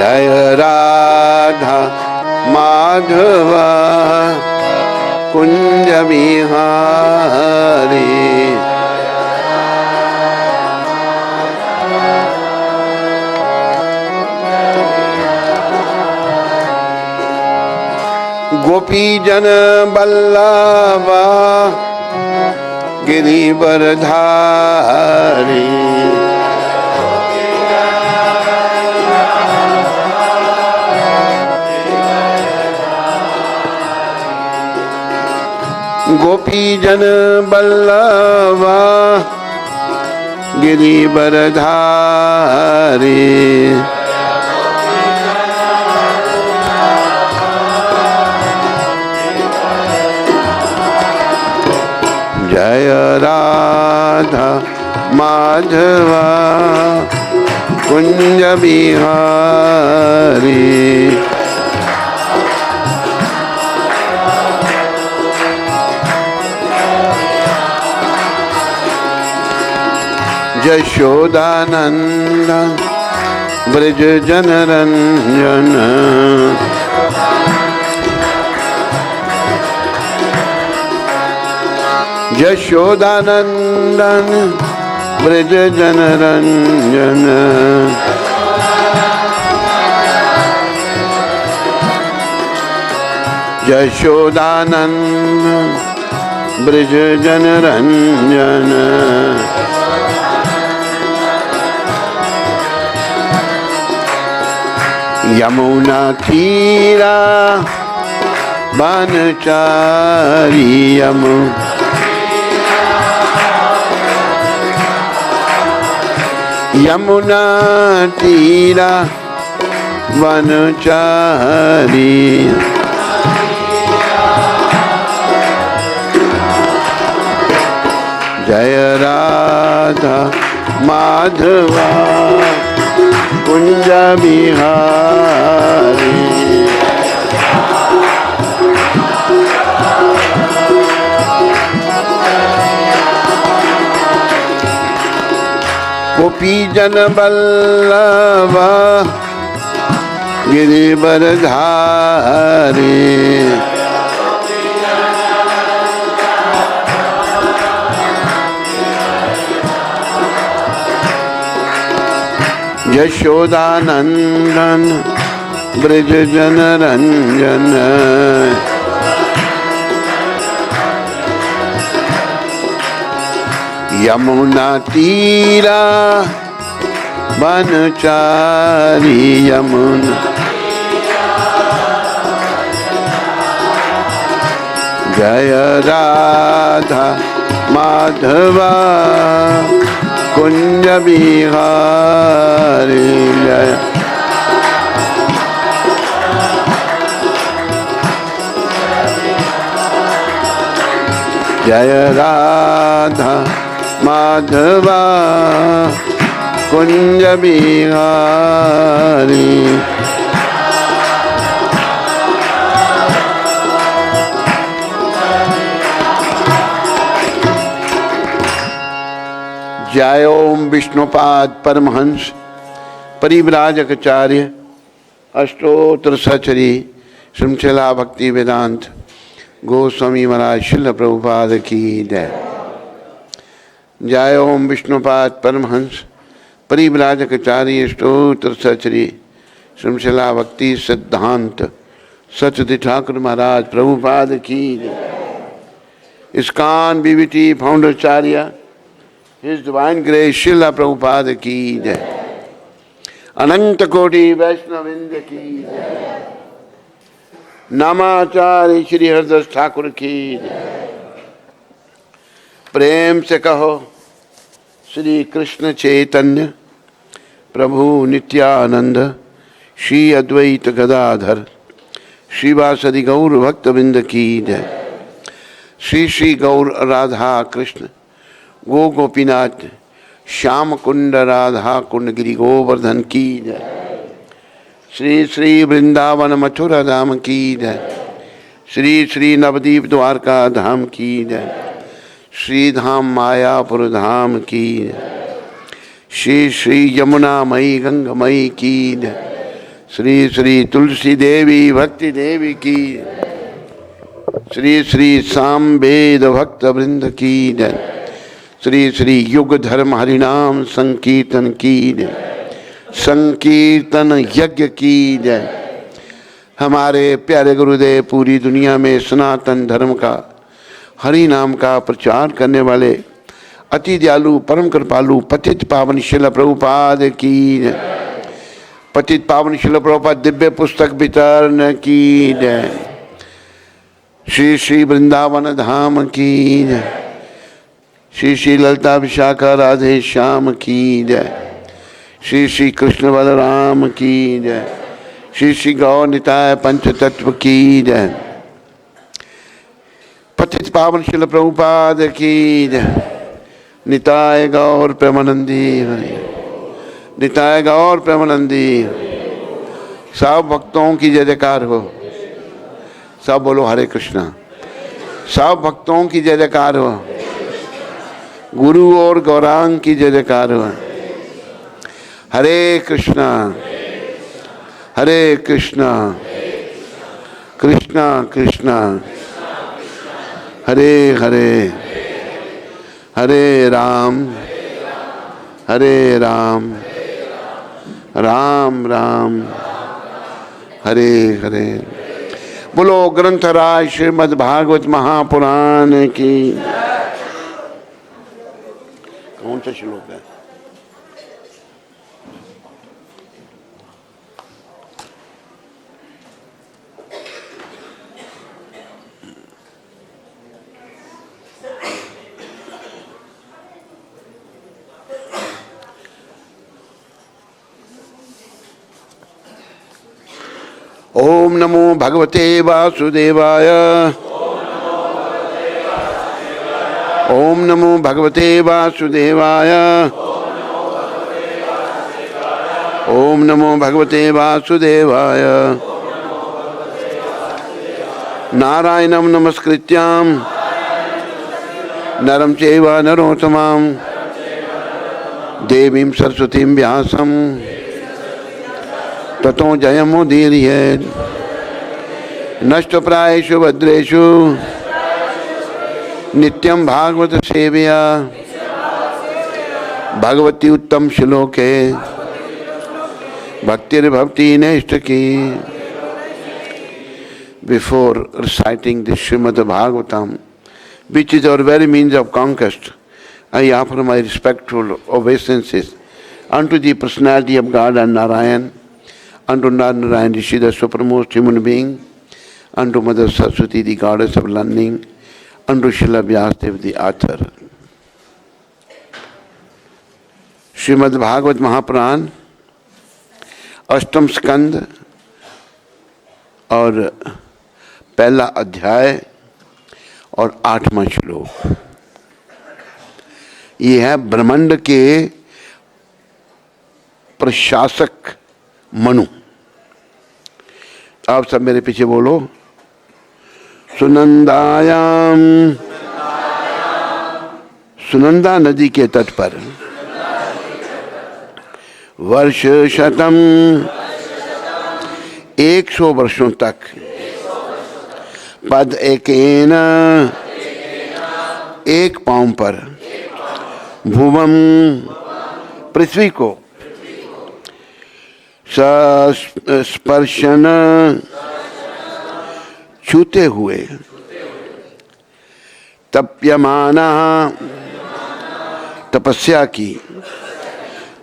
जय राधा माधवा कुंज बिहारी। गोपी जन बल्लभा गिरिवरधारी। गोपी जन बल्लभा गिरिवरधारी। जय राधा माधवा कुंज बिहारी। यशोदानंद ब्रज जनरंजन। यशोदानंदन ब्रज जनरंजन। यशोदानंद ब्रज जनरंजन। यमुना तीरा बनचारी। यमुना तीरा बनचारी। जय राधा माधवा कुंज बिहारी। गोपी जन बल्लभा गिरिवरधारी। यशोदानंदन ब्रज जनरंजन। यमुना तीरा बनचारी। यमुना जय राधा माधवा कुंज बिहारी। जय जय राधा माधवा कुंज बिहारी। जय ओम विष्णुपाद परमहंस परिव्राजकाचार्य अष्टोत्तर सचरी श्रृंखला भक्ति वेदांत गोस्वामी महाराज शिल प्रभुपाद की जय। जय ओम विष्णुपाद परमहंस परिव्राजकाचार्य अष्टोत्तर सचरी श्रृंखला भक्ति सिद्धांत सचदेव ठाकुर महाराज प्रभुपाद की जय। ISKCON BVT फाउंडरचार्य his divine grace शिला प्रभुपाद की जय। अनंत कोटि वैष्णववृंद की जय। नामाचार्य श्री हरदास ठाकुर की जय। प्रेम से कहो श्री कृष्ण चैतन्य प्रभु नित्यानंद श्री अद्वैत गदाधर श्रीवासदि गौर भक्तवृंद की जय। श्री श्री गौर राधा कृष्ण गो गोपीनाथ श्याम कुंड राधा कुंड गिरि गोवर्धन की जय। श्री श्री वृंदावन मथुरा धाम की जय। श्री श्री नवदीप द्वारका धाम की जय। श्री धाम मायापुर धाम की जय। श्री श्री यमुना मई गंगमयी की जय। श्री श्री तुलसी देवी भक्ति देवी की, श्री श्री साम वेद भक्त वृंद की जय, श्री श्री युग धर्म हरिनाम संकीर्तन की जय, संकीर्तन यज्ञ की जय। हमारे प्यारे गुरुदेव पूरी दुनिया में सनातन धर्म का, हरि नाम का प्रचार करने वाले अति दयालु परम कृपालु पतित पावन शिल प्रभुपाद की जय, पतित पावन शिल प्रभुपाद दिव्य पुस्तक वितरण की जय, श्री श्री वृंदावन धाम की जय, श्री श्री ललिता विशाखा राधे श्याम की जय, श्री श्री कृष्ण बलराम की जय, श्री श्री गौ निताय पंच तत्व की जय, पतित पावन शिल प्रभुपाद की जय, निताय गौर प्रेमानंदी हरि, निताय गौर प्रेमानंदी। सब भक्तों की जय जयकार हो, सब बोलो हरे कृष्णा। सब भक्तों की जय जयकार हो, गुरु और गौरांग की जय जयकार हो। हरे कृष्णा हरे कृष्णा कृष्णा कृष्णा हरे हरे, हरे राम राम राम हरे हरे। बोलो ग्रंथराज श्रीमद् भागवत महापुराण की। कौन सा श्लोक है? ओम नमो भगवते वासुदेवाय, ओम नमो भगवते वासुदेवाय, ओम नमो भगवते वासुदेवाय। नारायणं नमस्कृत्यां नरं चैव नरोत्तमं देवीं सरस्वतीं व्यासं ततो जयमुदीरये। नष्टप्रायेषु भद्रेषु नित्यं भागवत सेवया भगवती उत्तम श्लोके भक्तिर्भवति नैष्ठकी। Before reciting the Srimad Bhagavatam, which is our very means of conquest, I offer my respectful obeisances unto the personality of God and Narayan, unto Narayan Rishi, the supremest human being, unto Mother Saraswati, the goddess of learning, unto Srila Vyasadeva, the author. Shrimad Bhagavat Mahapuran अष्टम स्कंद और पहला अध्याय और 8वां श्लोक। ये है ब्रह्मांड के प्रशासक मनु। आप सब मेरे पीछे बोलो। सुनंदायाम, सुनंदा नदी के तट पर वर्ष शतम 100 वर्षों तक पद एकेन एक पांव पर भुवम पृथ्वी को स्पर्शन छूते हुए तप्यमाना तपस्या की,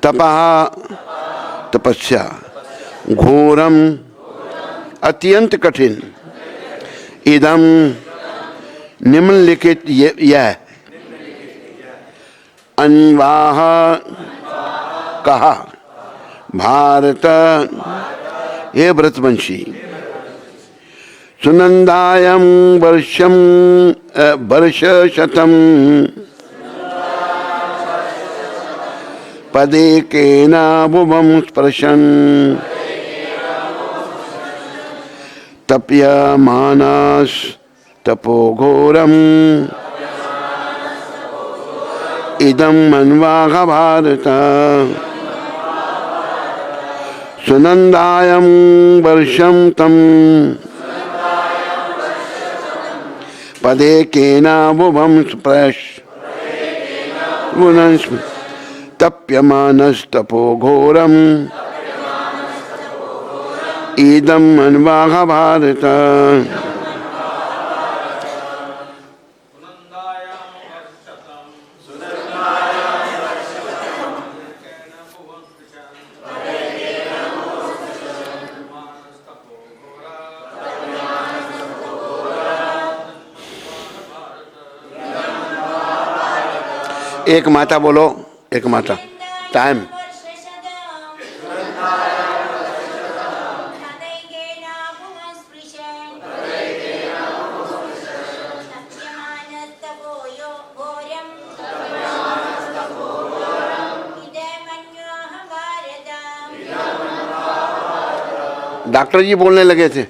तपः तपस्या, घोरम अत्यंत कठिन, इदम निम्नलिखित यह, अन्वाह कहा, भारत हे व्रतवंशी, सुनंदायम वर्षम वर्ष शतम पदेकेन भुवं स्पर्शन तप्यमानस तपोघोरम इदं मन्वाह भारत सुनंदायं वर्षं तं पदेकेनाभुवं स्पृश तप्यमानस्तपो घोरम् इदं अन्वाह भारत। एक माता बोलो, एक माता। टाइम। डॉक्टर जी बोलने लगे थे।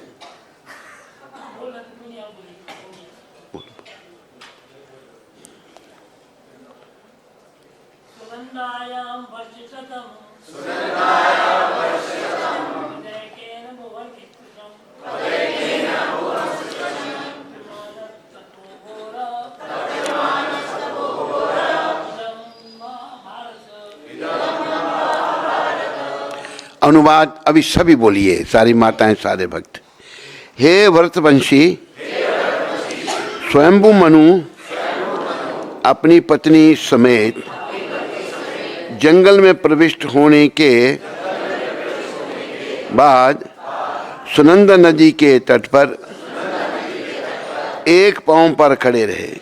अनुवाद अभी सभी बोलिए, सारी माताएं, सारे भक्त। हे व्रतवंशी, स्वयंभू मनु अपनी पत्नी समेत जंगल में प्रविष्ट होने के बाद सुनंदा नदी के तट पर एक पांव पर खड़े रहे।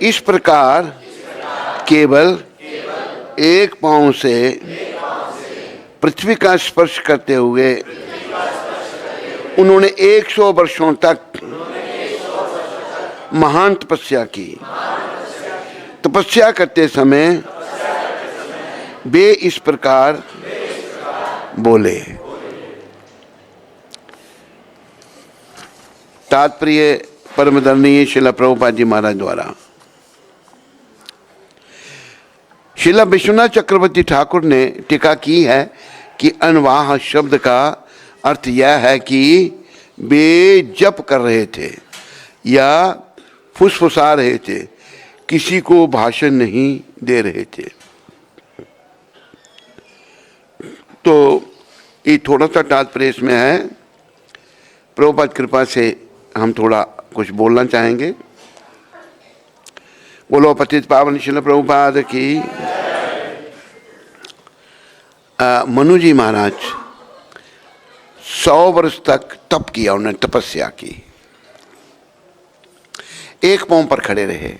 इस प्रकार केवल एक पांव से पृथ्वी का स्पर्श करते हुए उन्होंने 100 वर्षों तक महान तपस्या की। तपस्या करते समय वे इस प्रकार बोले। तात्पर्य परमदरणीय श्रील प्रभुपाद जी महाराज द्वारा। श्रील विश्वनाथ चक्रवर्ती ठाकुर ने टीका की है कि अनवाह शब्द का अर्थ यह है कि वे जप कर रहे थे या फुसफुसा रहे थे, किसी को भाषण नहीं दे रहे थे। तो ये थोड़ा सा तात्पर्य इसमें है। प्रभुपाद कृपा से हम थोड़ा कुछ बोलना चाहेंगे। बोलो पतित पावन श्रील प्रभुपाद की। मनु जी महाराज 100 वर्ष तक तप किया, उन्होंने तपस्या की, एक पांव पर खड़े रहे।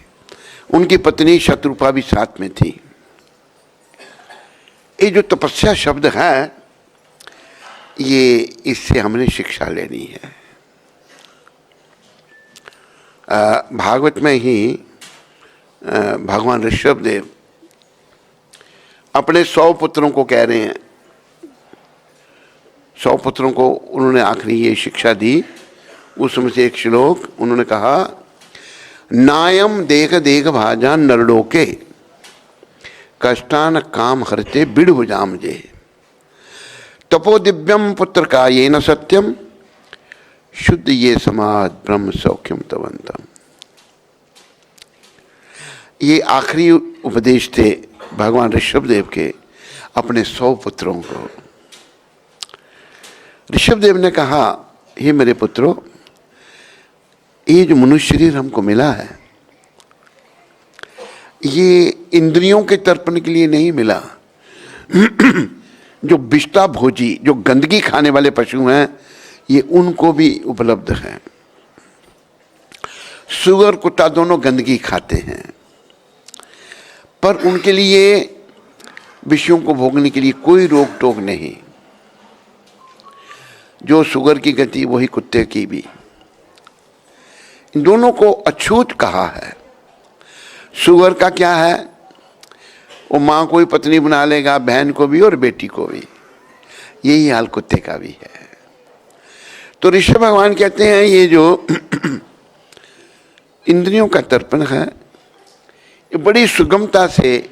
उनकी पत्नी शत्रुपा भी साथ में थी। ये जो तपस्या शब्द है, ये इससे हमने शिक्षा लेनी है। भागवत में ही भगवान ऋषभ देव अपने 100 पुत्रों को कह रहे हैं, 100 पुत्रों को उन्होंने आखिरी ये शिक्षा दी। उसमें से एक श्लोक उन्होंने कहा, नायम देख देख भाजा नरडोके कष्टान काम हरते बिड़भुजाम जे तपो दिव्यम पुत्र का ये न सत्यम शुद्ध ये समाज ब्रह्म सौख्यम तवंतम। ये आखिरी उपदेश थे भगवान ऋषभदेव के अपने 100 पुत्रों को। ऋषभदेव ने कहा, हे मेरे पुत्रों, ये जो मनुष्य शरीर हमको मिला है, ये इंद्रियों के तर्पण के लिए नहीं मिला। जो विष्टा भोजी, जो गंदगी खाने वाले पशु हैं, ये उनको भी उपलब्ध है। सुअर कुत्ता दोनों गंदगी खाते हैं, पर उनके लिए विषयों को भोगने के लिए कोई रोक टोक नहीं। जो सुअर की गति वही कुत्ते की भी। इन दोनों को अछूत कहा है। सुअर का क्या है, वो माँ को ही पत्नी बना लेगा, बहन को भी और बेटी को भी। यही हाल कुत्ते का भी है। तो ऋषभ भगवान कहते हैं, ये जो इंद्रियों का तर्पण है, ये बड़ी सुगमता से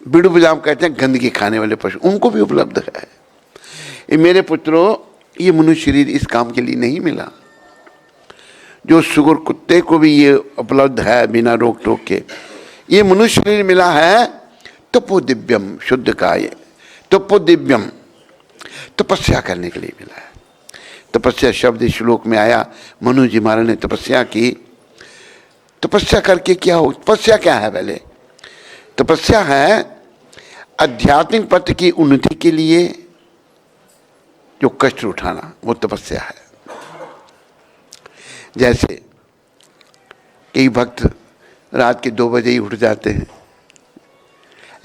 बिड़ू बजाम कहते हैं गंदगी खाने वाले पशु, उनको भी उपलब्ध है। ये मेरे पुत्रों, ये मनुष्य शरीर इस काम के लिए नहीं मिला। जो सुगर कुत्ते को भी ये उपलब्ध है बिना रोक टोक के, ये मनुष्य शरीर मिला है तपो दिव्यम, शुद्ध काय, तपो दिव्यम, तपस्या करने के लिए मिला है। तपस्या शब्द इस श्लोक में आया, मनु जी महाराज ने तपस्या की। तपस्या करके क्या हो, तपस्या क्या है? पहले तपस्या है आध्यात्मिक पथ की उन्नति के लिए जो कष्ट उठाना, वो तपस्या है। जैसे कई भक्त रात के 2 बजे ही उठ जाते हैं,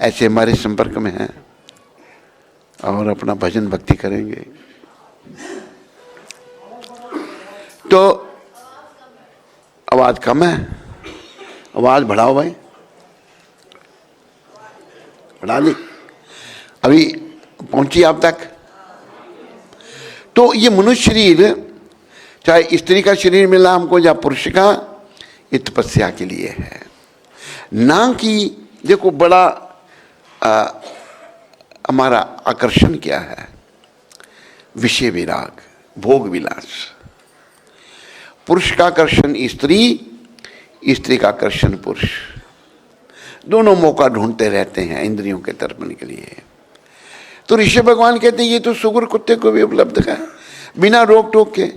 ऐसे हमारे संपर्क में हैं और अपना भजन भक्ति करेंगे। तो आवाज कम है, आवाज बढ़ाओ भाई, बढ़ा ली, अभी पहुंची आप तक। तो ये मनुष्य शरीर, चाहे स्त्री का शरीर मिला हमको या पुरुष का, ये तपस्या के लिए है। ना कि देखो बड़ा हमारा आकर्षण क्या है? विषय विराग, भोग विलास। पुरुष का आकर्षण स्त्री, स्त्री का आकर्षण पुरुष, दोनों मौका ढूंढते रहते हैं इंद्रियों के तर्पण के लिए। तो ऋषि भगवान कहते हैं ये तो सुगर कुत्ते को भी उपलब्ध है बिना रोक टोक के।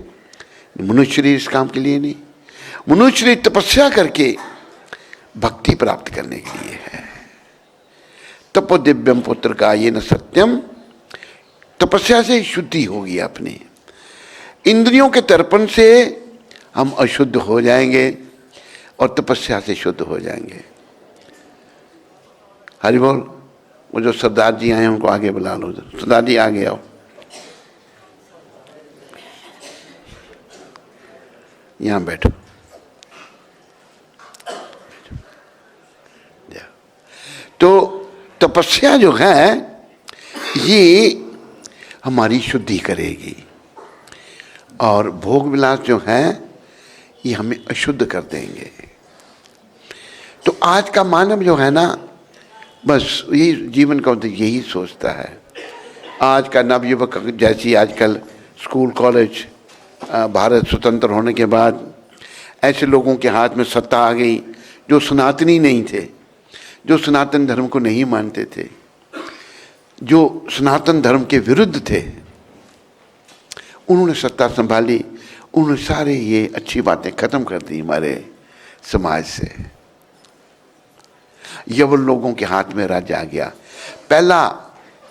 मनुष्य शरीर इस काम के लिए नहीं, मनुष्य शरीर तपस्या करके भक्ति प्राप्त करने के लिए है। तपो दिव्यम पुत्र का ये न सत्यम, तपस्या से शुद्धि होगी अपनी। इंद्रियों के तर्पण से हम अशुद्ध हो जाएंगे और तपस्या से शुद्ध हो जाएंगे। हरि बोल। वो जो सरदार जी आए हैं उनको आगे बुला लो। सरदार जी आगे आओ, यहां बैठो। तो तपस्या जो है ये हमारी शुद्धि करेगी और भोग विलास जो है ये हमें अशुद्ध कर देंगे। तो आज का मानव जो है ना, बस यही जीवन का उद्देश्य यही सोचता है। आज का नवयुवक जैसी आजकल स्कूल कॉलेज भारत स्वतंत्र होने के बाद ऐसे लोगों के हाथ में सत्ता आ गई जो सनातनी नहीं थे, जो सनातन धर्म को नहीं मानते थे, जो सनातन धर्म के विरुद्ध थे, उन्होंने सत्ता संभाली। उन्होंने सारे ये अच्छी बातें खत्म कर दी हमारे समाज से। यवन लोगों के हाथ में राज्य आ गया। पहला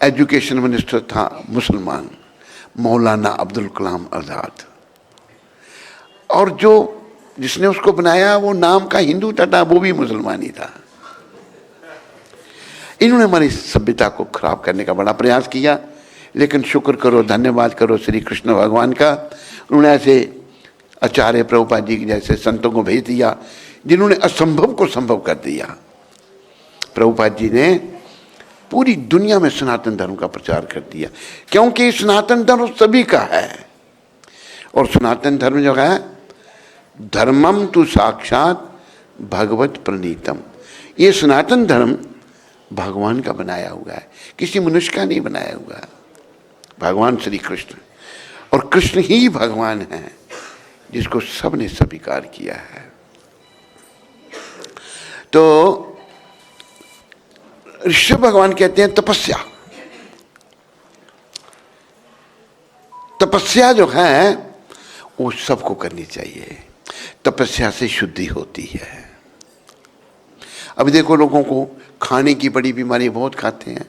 एजुकेशन मिनिस्टर था मुसलमान, मौलाना अब्दुल कलाम आज़ाद, और जो जिसने उसको बनाया वो नाम का हिंदू था, वो भी मुसलमान ही था। इन्होंने हमारी सभ्यता को खराब करने का बड़ा प्रयास किया, लेकिन शुक्र करो, धन्यवाद करो श्री कृष्ण भगवान का, उन्होंने ऐसे आचार्य प्रभुपाद जी जैसे संतों को भेज दिया जिन्होंने असंभव को संभव कर दिया। प्रभुपाद जी ने पूरी दुनिया में सनातन धर्म का प्रचार कर दिया, क्योंकि सनातन धर्म सभी का है। और सनातन धर्म जो है, धर्मम तु साक्षात भगवत प्रणीतम, ये सनातन धर्म भगवान का बनाया हुआ है, किसी मनुष्य का नहीं बनाया हुआ है। भगवान श्री कृष्ण, और कृष्ण ही भगवान है जिसको सबने स्वीकार किया है। तो ऋषि भगवान कहते हैं तपस्या, तपस्या जो है वो सबको करनी चाहिए। तपस्या से शुद्धि होती है। अभी देखो लोगों को खाने की बड़ी बीमारी, बहुत खाते हैं।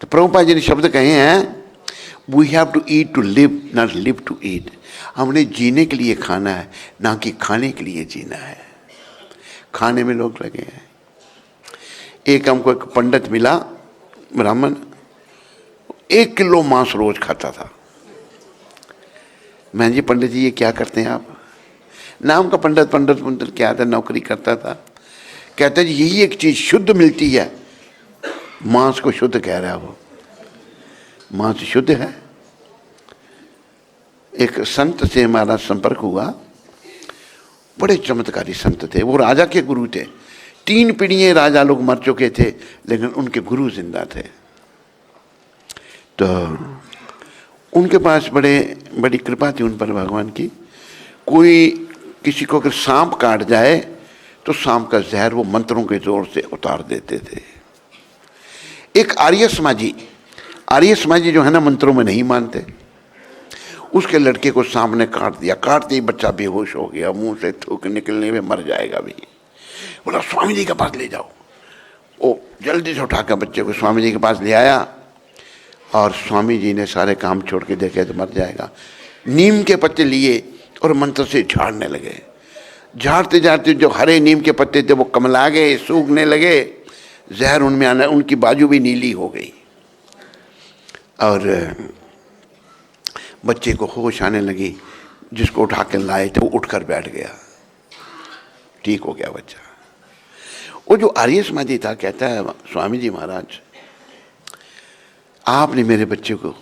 तो प्रभुपाद जी ने शब्द कहे हैं, we have to eat to live, not live to eat. हमने जीने के लिए खाना है, ना कि खाने के लिए जीना है। खाने में लोग लगे हैं। एक हमको एक पंडित मिला, ब्राह्मण, 1 किलो मांस रोज खाता था। मैं जी पंडित जी ये क्या करते हैं आप? नाम का पंडित, पंडित क्या था, नौकरी करता था। कहता जी यही एक चीज शुद्ध मिलती है, मांस को शुद्ध कह रहा है वो, मांस शुद्ध है। एक संत से हमारा संपर्क हुआ, बड़े चमत्कारी संत थे, वो राजा के गुरु थे। 3 पीढ़ियाँ राजा लोग मर चुके थे, लेकिन उनके गुरु जिंदा थे। तो उनके पास बड़ी कृपा थी उन पर भगवान की। कोई किसी को अगर सांप काट जाए तो सांप का जहर वो मंत्रों के जोर से उतार देते थे। एक आर्य समाजी जो है ना, मंत्रों में नहीं मानते, उसके लड़के को सांप ने काट दिया। काटते ही बच्चा बेहोश हो गया, मुंह से थूक निकलने में मर जाएगा भी। बोला स्वामी जी के पास ले जाओ। वो जल्दी से उठाकर बच्चे को स्वामी जी के पास ले आया, और स्वामी जी ने सारे काम छोड़ के देखे तो मर जाएगा। नीम के पत्ते लिए और मंत्र से झाड़ने लगे। झाड़ते झाड़ते जो हरे नीम के पत्ते थे वो कमला गए, सूखने लगे, जहर उनमें आना, उनकी बाजू भी नीली हो गई, और बच्चे को होश आने लगी। जिसको उठा के लाए थे वो उठकर बैठ गया, ठीक हो गया बच्चा। वो जो आर्य समाजी था कहता है, स्वामी जी महाराज आपने मेरे बच्चे को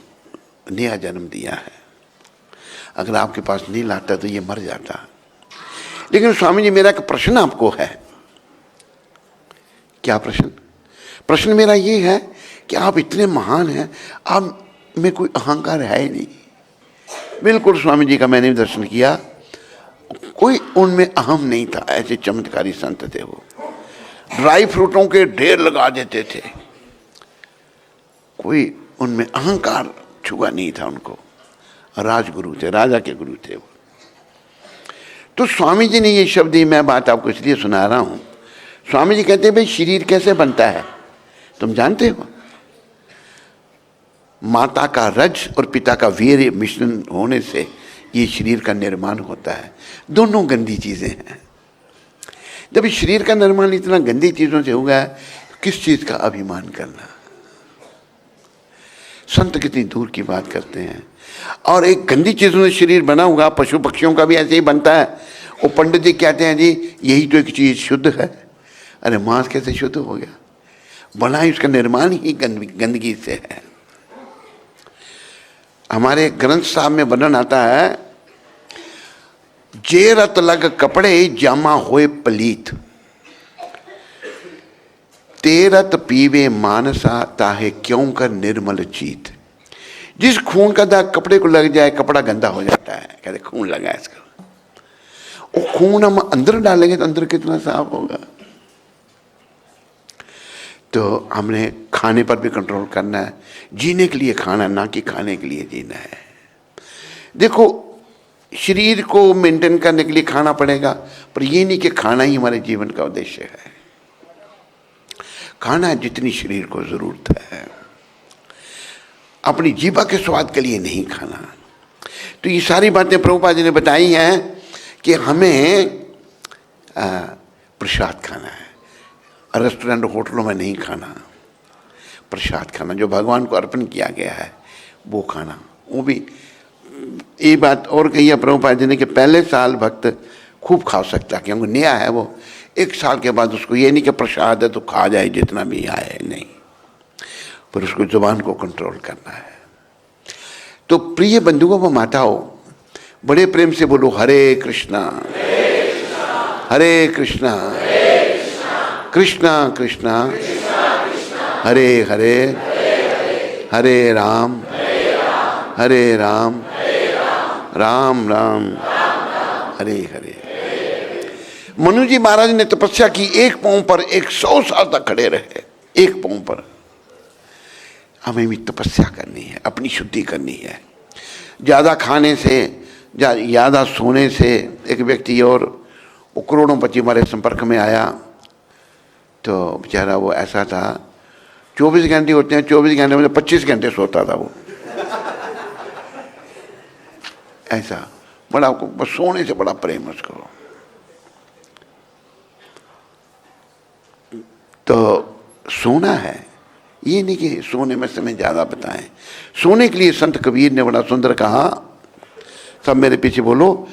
नया जन्म दिया है, अगर आपके पास नहीं लाता तो ये मर जाता। लेकिन स्वामी जी मेरा एक प्रश्न आपको है। क्या प्रश्न? प्रश्न मेरा ये है कि आप इतने महान हैं, आप में कोई अहंकार है ही नहीं। बिल्कुल स्वामी जी का मैंने दर्शन किया, कोई उनमें अहम नहीं था। ऐसे चमत्कारी संत थे वो। ड्राई फ्रूटों के ढेर लगा देते थे, कोई उनमें अहंकार छुआ नहीं था उनको। राजगुरु थे, राजा के गुरु थे वो। तो स्वामी जी ने ये शब्द ही, मैं बात आपको इसलिए सुना रहा हूं। स्वामी जी कहते हैं भाई शरीर कैसे बनता है तुम जानते हो? माता का रज और पिता का वीर्य मिश्रण होने से ये शरीर का निर्माण होता है। दोनों गंदी चीजें हैं। जब इस शरीर का निर्माण इतना गंदी चीजों से होगा, किस चीज का अभिमान करना? संत कितनी दूर की बात करते हैं। और एक गंदी चीजों से शरीर बना होगा, पशु पक्षियों का भी ऐसे ही बनता है। वो पंडित जी कहते हैं जी यही तो एक चीज शुद्ध है। अरे मांस कैसे शुद्ध हो गया? बना ही उसका निर्माण ही गंदगी से है। हमारे ग्रंथ साहब में वर्णन आता है, जे रत लग कपड़े जामा होए पलीत, तेरत पीवे मानसा ताहे क्यों कर निर्मल चीत। जिस खून का दाग कपड़े को लग जाए, कपड़ा गंदा हो जाता है। कहते खून लगा इसका, वो खून हम अंदर डालेंगे तो अंदर कितना साफ होगा। तो हमने खाने पर भी कंट्रोल करना है। जीने के लिए खाना, ना कि खाने के लिए जीना है। देखो शरीर को मेंटेन करने के लिए खाना पड़ेगा, पर ये नहीं कि खाना ही हमारे जीवन का उद्देश्य है। खाना जितनी शरीर को जरूरत है, अपनी जीवा के स्वाद के लिए नहीं खाना। तो ये सारी बातें प्रभुपाद जी ने बताई हैं कि हमें प्रसाद खाना है। रेस्टोरेंट होटलों में नहीं खाना, प्रसाद खाना जो भगवान को अर्पण किया गया है वो खाना। वो भी ये बात और कही है प्रभुपाद जी ने कि पहले साल भक्त खूब खा सकता है, क्योंकि नया है वो। 1 साल के बाद उसको ये नहीं कि प्रसाद है तो खा जाए जितना भी आए, नहीं, पर उसको जुबान को कंट्रोल करना है। तो प्रिय बंधुओं व माताओं, बड़े प्रेम से बोलो हरे कृष्णा हरे कृष्णा कृष्णा कृष्णा हरे हरे हरे राम राम राम हरे हरे। मनु जी महाराज ने तपस्या की, एक पांव पर 100 साल तक खड़े रहे, एक पांव पर। हमें भी तपस्या करनी है, अपनी शुद्धि करनी है। ज़्यादा खाने से, ज़्यादा सोने से एक व्यक्ति और वो करोड़ोंपति हमारे संपर्क में आया। तो बेचारा वो ऐसा था, 24 घंटे होते हैं, 24 घंटे में 25 घंटे सोता था वो। ऐसा बड़ा, बस सोने से बड़ा प्रेम उसको। तो सोना है, ये नहीं कि सोने में समय ज़्यादा बताएं। सोने के लिए संत कबीर ने बड़ा सुंदर कहा, सब मेरे पीछे बोलो,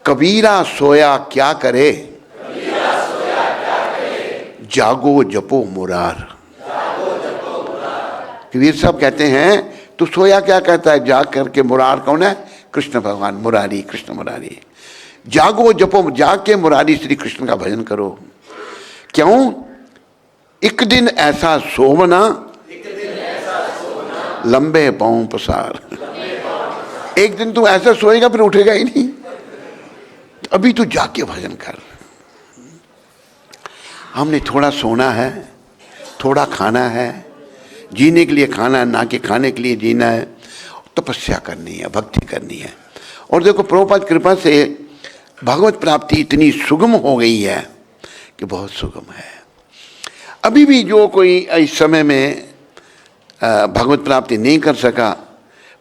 कबीरा सोया क्या करे, जागो जपो मुरार। कबीर साहब कहते हैं तू सोया क्या कहता है, जाग करके। मुरार कौन है? कृष्ण भगवान, मुरारी, कृष्ण मुरारी। जागो जपो, जाग के मुरारी श्री कृष्ण का भजन करो। क्यों? एक दिन ऐसा सोवना, लंबे पांव पसार। एक दिन तू ऐसा सोएगा फिर उठेगा ही नहीं। अभी तू जाके भजन कर। हमने थोड़ा सोना है, थोड़ा खाना है, जीने के लिए खाना है, ना कि खाने के लिए जीना है। तपस्या करनी है, भक्ति करनी है। और देखो प्रभुपाद कृपा से भगवत प्राप्ति इतनी सुगम हो गई है कि बहुत सुगम है। अभी भी जो कोई इस समय में भगवत प्राप्ति नहीं कर सका,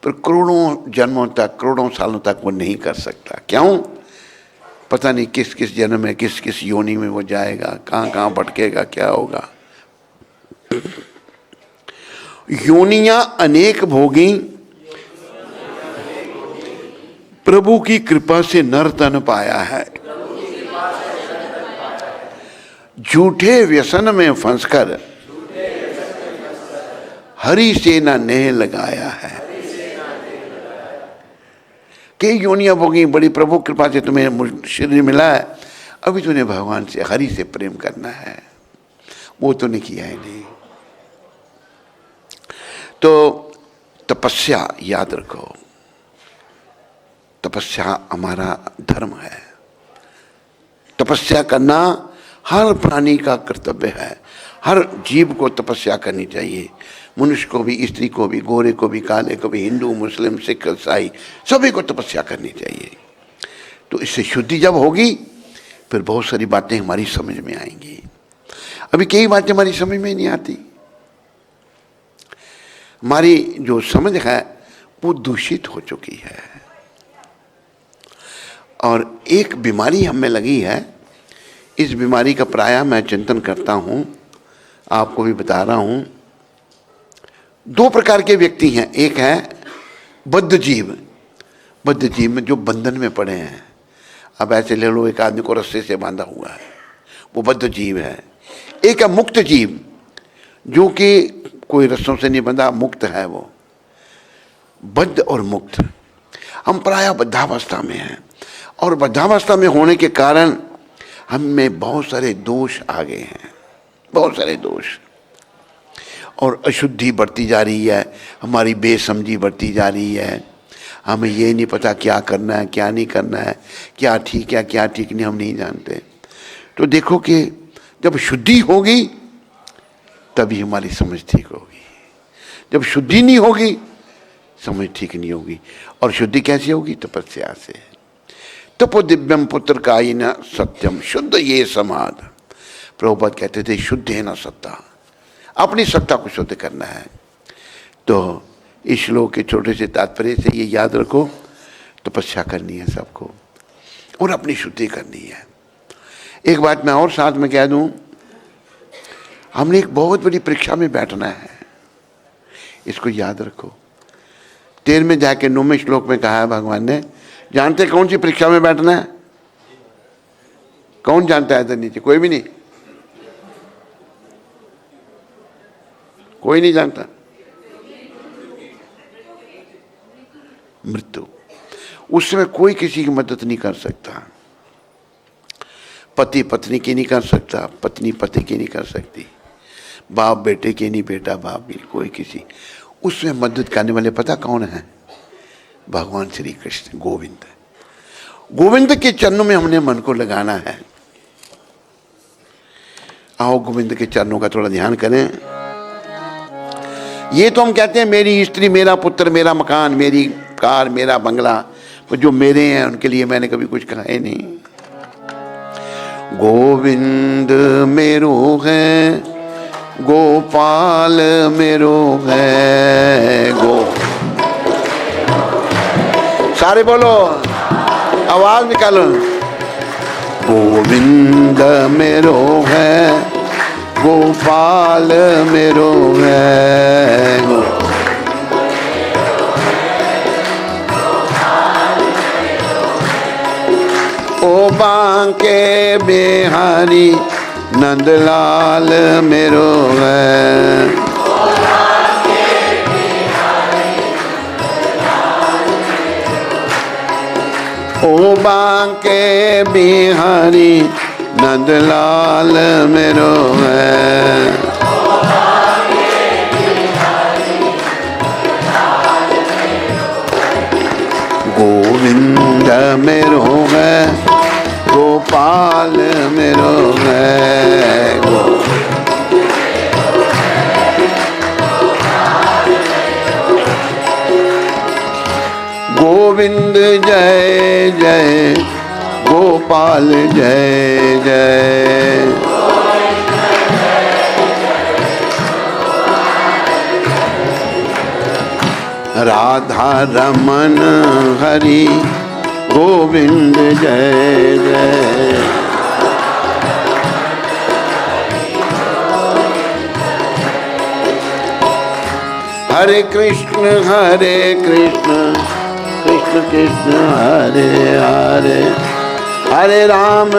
पर करोड़ों जन्मों तक, करोड़ों सालों तक वो नहीं कर सकता। क्यों? पता नहीं किस किस जन्म में, किस किस योनि में वो जाएगा, कहाँ कहाँ भटकेगा, क्या होगा। योनियां अनेक भोगी, प्रभु की कृपा से नर तन पाया है। झूठे व्यसन में फंसकर हरि से ना नेह लगाया है। कई योनियां भोगी, बड़ी प्रभु कृपा से तुम्हें शरीर मिला है, अभी तूने भगवान से, हरि से प्रेम करना है, वो तो नहीं किया है। नहीं तो तपस्या याद रखो, तपस्या हमारा धर्म है। तपस्या करना हर प्राणी का कर्तव्य है। हर जीव को तपस्या करनी चाहिए। मनुष्य को भी, स्त्री को भी, गोरे को भी, काले को भी, हिंदू, मुस्लिम, सिख, ईसाई, सभी को तपस्या करनी चाहिए। तो इससे शुद्धि जब होगी फिर बहुत सारी बातें हमारी समझ में आएंगी। अभी कई बातें हमारी समझ में नहीं आती। हमारी जो समझ है वो दूषित हो चुकी है। और एक बीमारी हमें लगी है। इस बीमारी का प्रायः मैं चिंतन करता हूँ, आपको भी बता रहा हूँ। दो प्रकार के व्यक्ति हैं। एक है बद्ध जीव, बद्ध जीव में जो बंधन में पड़े हैं। अब ऐसे ले लो, एक आदमी को रस्से से बांधा हुआ है, वो बद्ध जीव है। एक है मुक्त जीव, जो कि कोई रस्सों से नहीं बंधा, मुक्त है वो। बद्ध और मुक्त, हम प्रायः बद्धावस्था में हैं। और बद्धावस्था में होने के कारण हम में बहुत सारे दोष आ गए हैं, बहुत सारे दोष। और अशुद्धि बढ़ती जा रही है, हमारी बेसमझी बढ़ती जा रही है। हमें ये नहीं पता क्या करना है, क्या नहीं करना है, क्या ठीक है, क्या ठीक नहीं, हम नहीं जानते। तो देखो कि जब शुद्धि होगी तभी हमारी समझ ठीक होगी। जब शुद्धि नहीं होगी समझ ठीक नहीं होगी। और शुद्धि कैसे होगी? तपस्या से। तपो दिव्यम पुत्र कायिन सत्यम शुद्ध ये समाध। प्रभुपाद कहते थे शुद्ध है ना सत्ता, अपनी सत्ता को शुद्ध करना है। तो इस श्लोक के छोटे से तात्पर्य से ये याद रखो, तपस्या करनी है सबको और अपनी शुद्धि करनी है। एक बात मैं और साथ में कह दूं, हमने एक बहुत बड़ी परीक्षा में बैठना है, इसको याद रखो। 13वें अध्याय के 9वें श्लोक में कहा है भगवान ने, जानते कौन सी परीक्षा में बैठना है? कौन जानता है? इधर नीचे कोई भी नहीं, कोई नहीं जानता। मृत्यु। उस समय कोई किसी की मदद नहीं कर सकता। पति पत्नी की नहीं कर सकता, पत्नी पति की नहीं कर सकती, बाप बेटे की नहीं, बेटा बाप की, कोई किसी। उसमें मदद करने वाले पता कौन है? भगवान श्री कृष्ण, गोविंद। गोविंद के चरणों में हमने मन को लगाना है। आओ गोविंद के चरणों का थोड़ा ध्यान करें। ये तो हम कहते हैं मेरी स्त्री, मेरा पुत्र, मेरा मकान, मेरी कार, मेरा बंगला, तो जो मेरे हैं उनके लिए मैंने कभी कुछ कहा ही नहीं। गोविंद मेरो है, गोपाल मेरो है, सारे बोलो, आवाज निकालो। गोविंद मेरो है, गोपाल मेरो है, ओ बांके बिहारी नंदलाल मेरो है। ओ बांके बिहारी नंद लाल मेरो है। गोविंद मेरो है, गोपाल मेरो है। गोविंद जय जय, गोपाल जय जय। राधा रमन हरि गोविंद जय जय। हरे कृष्ण कृष्ण कृष्ण हरे हरे, हरे राम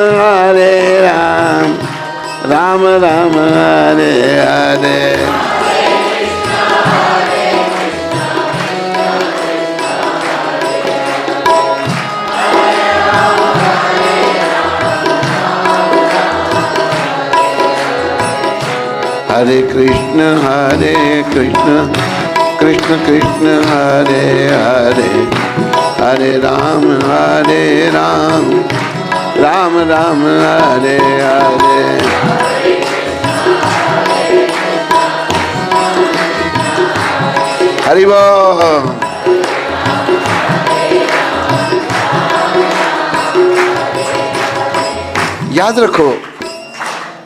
राम राम हरे हरे। हरे कृष्ण कृष्ण कृष्ण हरे हरे, हरे राम राम राम हरे हरे। हरि बोल। याद रखो,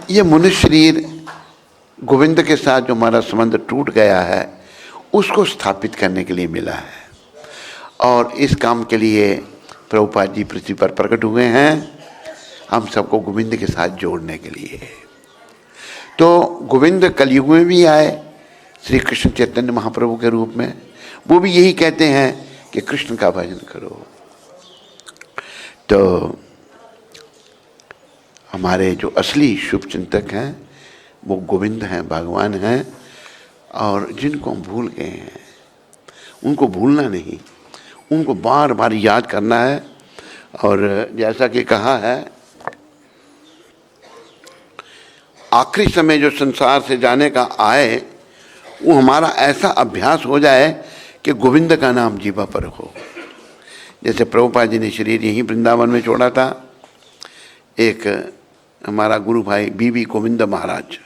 ये मनुष्य शरीर गोविंद के साथ जो हमारा संबंध टूट गया है उसको स्थापित करने के लिए मिला है, और इस काम के लिए प्रभुपाद जी पृथ्वी पर प्रकट हुए हैं हम सबको गोविंद के साथ जोड़ने के लिए। तो गोविंद कलयुग में भी आए श्री कृष्ण चैतन्य महाप्रभु के रूप में, वो भी यही कहते हैं कि कृष्ण का भजन करो। तो हमारे जो असली शुभ चिंतक हैं वो गोविंद हैं, भगवान हैं, और जिनको हम भूल गए हैं उनको भूलना नहीं, उनको बार बार याद करना है। और जैसा कि कहा है, आखिरी समय जो संसार से जाने का आए वो हमारा ऐसा अभ्यास हो जाए कि गोविंद का नाम जीवा पर हो। जैसे प्रभुपाद जी ने शरीर यहीं वृंदावन में छोड़ा था। एक हमारा गुरु भाई बीबी गोविंद महाराज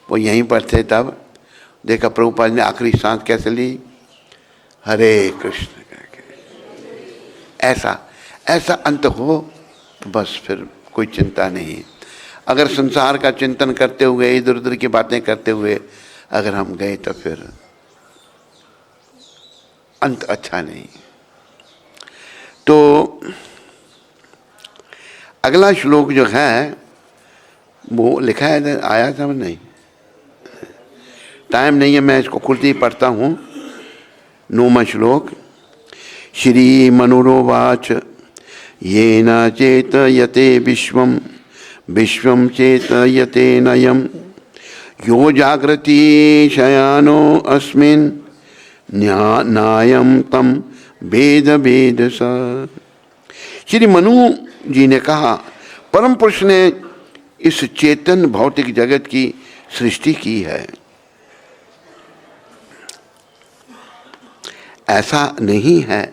वो यहीं पर थे, तब देखा प्रभुपाद ने आखिरी सांस कैसे ली, हरे कृष्ण करके। ऐसा अंत हो तो बस फिर कोई चिंता नहीं। अगर संसार का चिंतन करते हुए, इधर उधर की बातें करते हुए अगर हम गए तो फिर अंत अच्छा नहीं। तो अगला श्लोक जो है वो लिखा है, आया था नहीं, टाइम नहीं है, मैं इसको खुद ही पढ़ता हूँ। 9वां श्लोक। श्री मनुरोवाच येन चेतयते विश्वं विश्वं चेतयते नयं यो जागृति शयानो अस्मिन् नायं तम वेद वेद स। श्री मनु जी ने कहा, परम पुरुष ने इस चेतन भौतिक जगत की सृष्टि की है। ऐसा नहीं है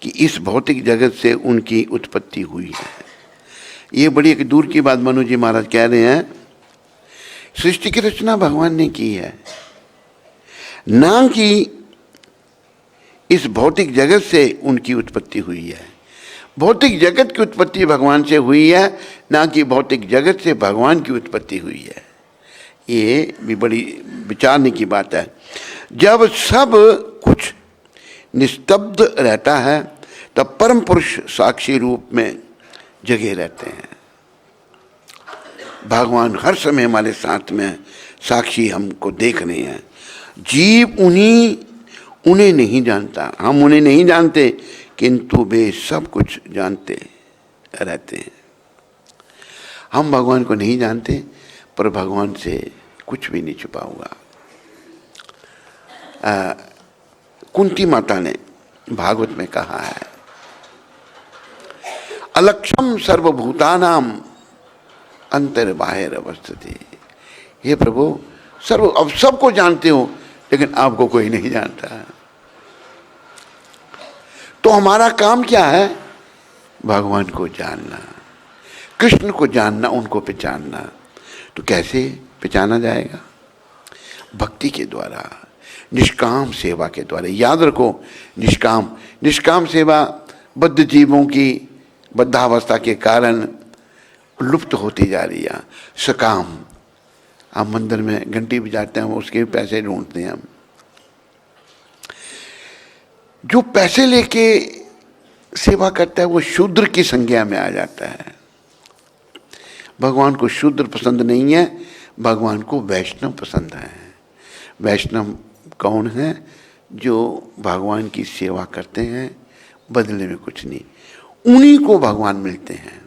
कि इस भौतिक जगत से उनकी उत्पत्ति हुई है। ये बड़ी एक दूर की बात मनु जी महाराज कह रहे हैं। सृष्टि की रचना भगवान ने की है, ना कि इस भौतिक जगत से उनकी उत्पत्ति हुई है। भौतिक जगत की उत्पत्ति भगवान से हुई है, ना कि भौतिक जगत से भगवान की उत्पत्ति हुई है। ये भी बड़ी विचारने की बात है। जब सब कुछ निस्तब्ध रहता है तब परम पुरुष साक्षी रूप में जगे रहते हैं। भगवान हर समय हमारे साथ में साक्षी हमको देख रहे हैं। जीव उन्हें नहीं जानता, हम उन्हें नहीं जानते, किंतु वे सब कुछ जानते रहते हैं। हम भगवान को नहीं जानते, पर भगवान से कुछ भी नहीं छुपा हुआ। कुंती माता ने भागवत में कहा है, अलक्षम सर्वभूतानाम अंतर बाहिर अवस्थिति। हे प्रभु, सर्व अब सबको जानते हो, लेकिन आपको कोई नहीं जानता। तो हमारा काम क्या है? भगवान को जानना, कृष्ण को जानना, उनको पहचानना। तो कैसे पहचाना जाएगा? भक्ति के द्वारा, निष्काम सेवा के द्वारा। याद रखो, निष्काम सेवा बद्ध जीवों की बद्धावस्था के कारण लुप्त होती जा रही है। सकाम, आप मंदिर में घंटी बजाते हैं, उसके पैसे ढूंढते हैं हम। जो पैसे लेके सेवा करता है वो शूद्र की संज्ञा में आ जाता है। भगवान को शूद्र पसंद नहीं है, भगवान को वैष्णव पसंद है। वैष्णव कौन है? जो भगवान की सेवा करते हैं, बदले में कुछ नहीं, उन्हीं को भगवान मिलते हैं।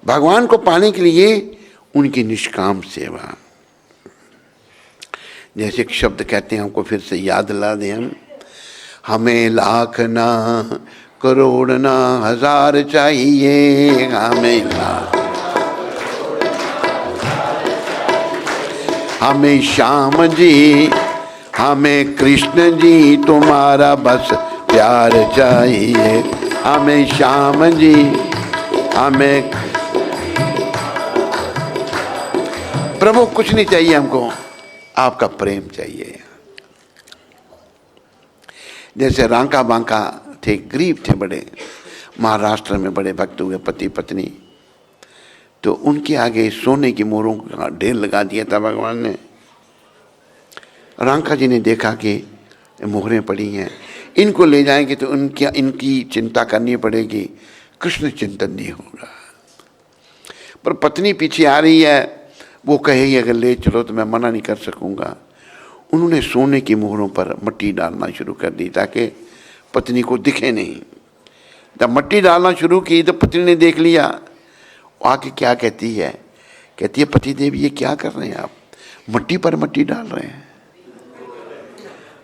भगवान को पाने के लिए उनकी निष्काम सेवा। जैसे एक शब्द कहते हैं, हमको फिर से याद दिला दें हम, हमें लाख ना करोड़ ना हजार चाहिए, हमें लाख, हमें श्याम जी, हमें कृष्ण जी तुम्हारा बस प्यार चाहिए, हमें श्याम जी, हमें प्रभु कुछ नहीं चाहिए, हमको आपका प्रेम चाहिए। जैसे रांका बांका थे, गरीब थे बड़े, महाराष्ट्र में बड़े भक्त हुए पति पत्नी, तो उनके आगे सोने की मोहरों का ढेर लगा दिया था भगवान ने। रांका जी ने देखा कि मोहरें पड़ी हैं, इनको ले जाएंगे तो इनकी चिंता करनी पड़ेगी, कृष्ण चिंतन नहीं होगा। पर पत्नी पीछे आ रही है, वो कहेगी अगर ले चलो तो मैं मना नहीं कर सकूंगा। उन्होंने सोने की मोहरों पर मिट्टी डालना शुरू कर दी ताकि पत्नी को दिखे नहीं। जब मिट्टी डालना शुरू की तो पत्नी ने देख लिया, आके क्या कहती है? कहती है, पति देव ये क्या कर रहे हैं आप? मिट्टी पर मिट्टी डाल रहे हैं।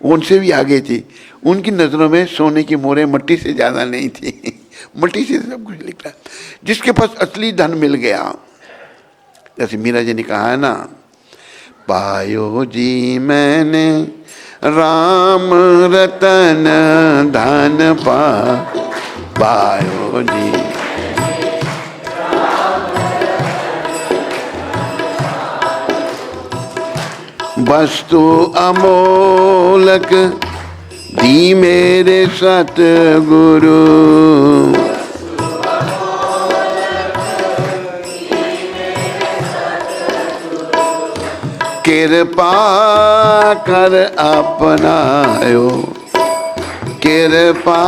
वो उनसे भी आगे थी, उनकी नजरों में सोने की मोहरें मिट्टी से ज्यादा नहीं थी, मिट्टी से सब कुछ लिखा। जिसके पास असली धन मिल गया, जैसे मीरा जी ने कहा है ना, पायो जी मैंने राम रतन धन पायो जी, वस्तु अमोलक दी मेरे सतगुरु, कृपा कर अपनायो, कृपा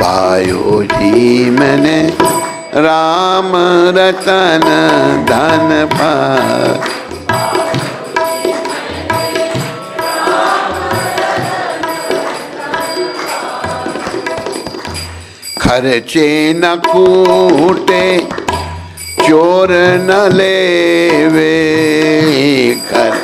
पायो जी मैंने राम रतन धन पायो। खर्चे न कूटे चोर न लेवे, कर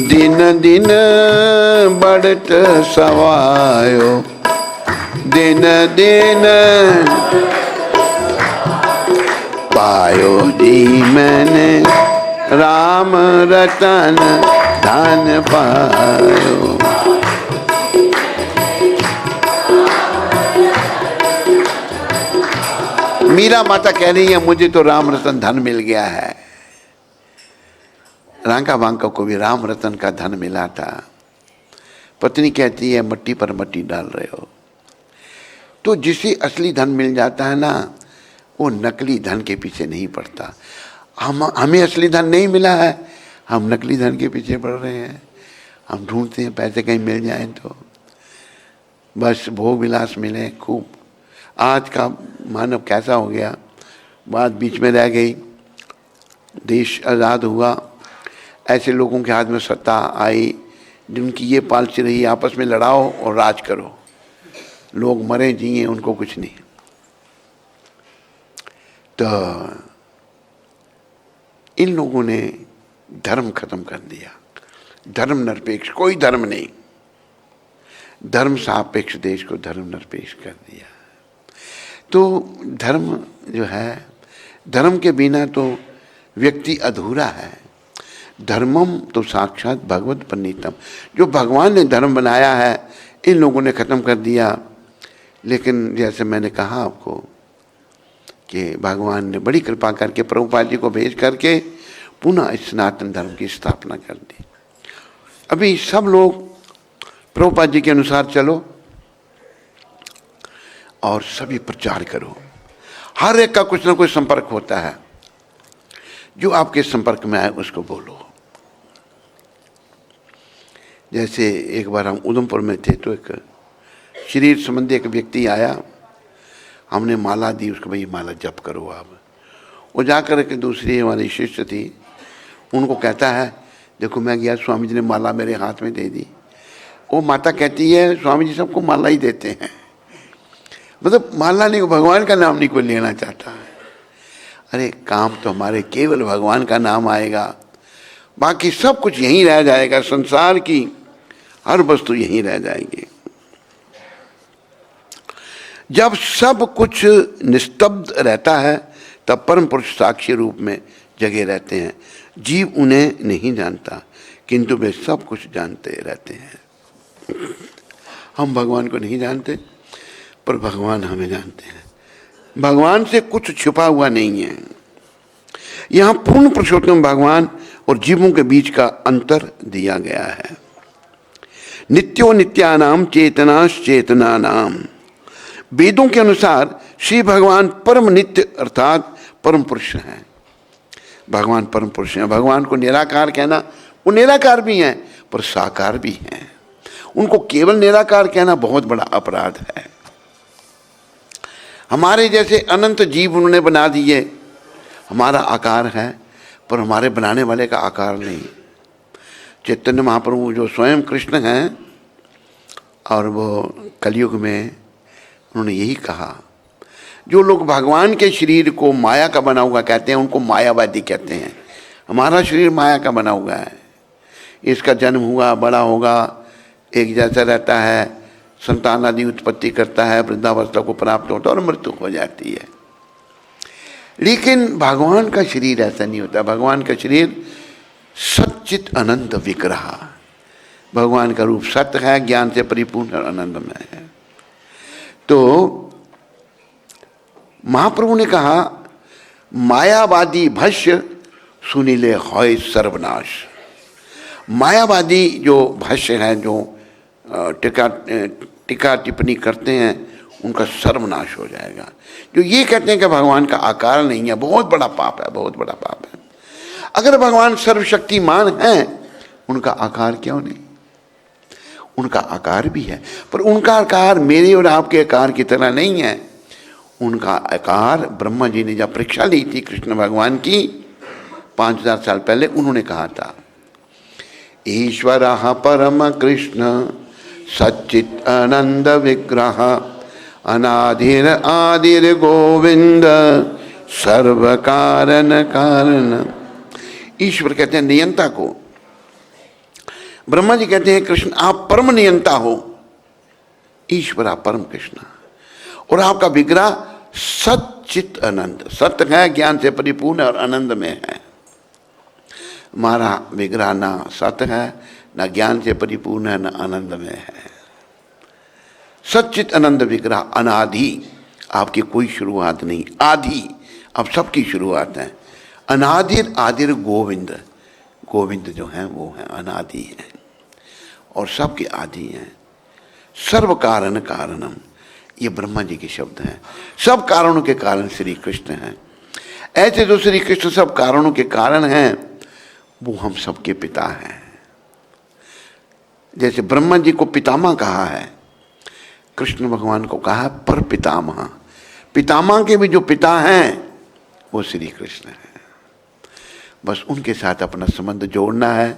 दिन दिन बढ़त सवायो, दिन दिन पायो जी मैंने राम रतन धन पायो। मीरा माता कह रही है, मुझे तो राम रतन धन मिल गया है। रांका बांका को भी राम रतन का धन मिला था। पत्नी कहती है, मिट्टी पर मिट्टी डाल रहे हो। तो जिसे असली धन मिल जाता है ना, वो नकली धन के पीछे नहीं पड़ता। हमें असली धन नहीं मिला है, हम नकली धन के पीछे पड़ रहे हैं। हम ढूंढते हैं पैसे कहीं मिल जाएं तो बस भोग विलास मिले खूब। आज का मानव कैसा हो गया, बात बीच में रह गई। देश आज़ाद हुआ, ऐसे लोगों के हाथ में सत्ता आई जिनकी ये पॉलिसी रही, आपस में लड़ाओ और राज करो, लोग मरे जिए उनको कुछ नहीं। तो इन लोगों ने धर्म खत्म कर दिया, धर्म निरपेक्ष, कोई धर्म नहीं, धर्म सापेक्ष देश को धर्म निरपेक्ष कर दिया। तो धर्म जो है, धर्म के बिना तो व्यक्ति अधूरा है। धर्मम तो साक्षात भगवत प्रणीतम, जो भगवान ने धर्म बनाया है इन लोगों ने ख़त्म कर दिया। लेकिन जैसे मैंने कहा आपको कि भगवान ने बड़ी कृपा करके प्रभुपाद जी को भेज करके पुनः इस सनातन धर्म की स्थापना कर दी। अभी सब लोग प्रभुपाद जी के अनुसार चलो और सभी प्रचार करो। हर एक का कुछ ना कुछ संपर्क होता है, जो आपके संपर्क में आए उसको बोलो। जैसे एक बार हम उधमपुर में थे तो एक शरीर संबंधी एक व्यक्ति आया, हमने माला दी उसको, भाई माला जप करो आप। वो जाकर के दूसरी हमारी शिष्य थी, उनको कहता है देखो मैं गया, स्वामी जी ने माला मेरे हाथ में दे दी। वो माता कहती है स्वामी जी सबको माला ही देते हैं, मतलब माला नहीं, भगवान का नाम नहीं कोई लेना चाहता है। अरे काम तो हमारे केवल भगवान का नाम आएगा, बाकी सब कुछ यहीं रह जाएगा, संसार की हर वस्तु यहीं रह जाएगी। जब सब कुछ निस्तब्ध रहता है तब परम पुरुष साक्षी रूप में जगे रहते हैं। जीव उन्हें नहीं जानता किंतु वे सब कुछ जानते रहते हैं। हम भगवान को नहीं जानते पर भगवान हमें जानते हैं। भगवान से कुछ छुपा हुआ नहीं है। यहाँ पूर्ण पुरुषोत्तम भगवान और जीवों के बीच का अंतर दिया गया है। नित्यो नित्यानाम चेतनाश्चेतनानाम, वेदों के अनुसार श्री भगवान परम नित्य अर्थात परम पुरुष हैं। भगवान परम पुरुष हैं। भगवान को निराकार कहना, वो निराकार भी हैं पर साकार भी हैं। उनको केवल निराकार कहना बहुत बड़ा अपराध है। हमारे जैसे अनंत जीव उन्होंने बना दिए, हमारा आकार है पर हमारे बनाने वाले का आकार नहीं। चैतन्य महाप्रभु जो स्वयं कृष्ण हैं और वो कलयुग में उन्होंने यही कहा, जो लोग भगवान के शरीर को माया का बना हुआ कहते हैं उनको मायावादी कहते हैं। हमारा शरीर माया का बना हुआ है, इसका जन्म हुआ, बड़ा होगा, एक जैसा रहता है, संतान आदि उत्पत्ति करता है, वृद्धावस्था को प्राप्त होता है और मृत्यु हो जाती है। लेकिन भगवान का शरीर ऐसा नहीं होता। भगवान का शरीर सच्चित अनंत विग्रह, भगवान का रूप सत्य है, ज्ञान से परिपूर्ण और आनंदमय है। तो महाप्रभु ने कहा मायावादी भष्य सुनीले होय सर्वनाश। मायावादी जो भष्य है, जो टीका टिप्पणी करते हैं, उनका सर्वनाश हो जाएगा। जो ये कहते हैं कि भगवान का आकार नहीं है, बहुत बड़ा पाप है, बहुत बड़ा पाप है। अगर भगवान सर्वशक्तिमान हैं, उनका आकार क्यों नहीं? उनका आकार भी है, पर उनका आकार मेरे और आपके आकार की तरह नहीं है। उनका आकार ब्रह्मा जी ने जब परीक्षा ली थी कृष्ण भगवान की 5000 साल पहले, उन्होंने कहा था ईश्वरः परम कृष्ण सच्चित आनंद विग्रह अनादिर आदिर गोविंद सर्व कारण कारण। ईश्वर कहते हैं नियंता को, ब्रह्मा जी कहते हैं कृष्ण आप परम नियंता हो, ईश्वर आप परम कृष्ण, और आपका विग्रह सच्चित आनंद, सत्य है, ज्ञान से परिपूर्ण और आनंद में है। हमारा विग्रह ना सत्य है, ना ज्ञान से परिपूर्ण है, ना आनंद में है। सच्चित आनंद विग्रह अनादि, आपकी कोई शुरुआत नहीं, आदि अब सबकी शुरुआत है। अनादिर आदिर गोविंद, गोविंद जो हैं वो हैं अनादि हैं और सबके आदि हैं। सर्व कारण कारणम, ये ब्रह्मा जी के शब्द हैं। सब कारणों के कारण श्री कृष्ण हैं। ऐसे जो श्री कृष्ण सब कारणों के कारण हैं, वो हम सबके पिता हैं। जैसे ब्रह्मा जी को पितामह कहा है, कृष्ण भगवान को कहा पर पितामह। पितामह के भी जो पिता हैं वो श्री कृष्ण हैं। बस उनके साथ अपना संबंध जोड़ना है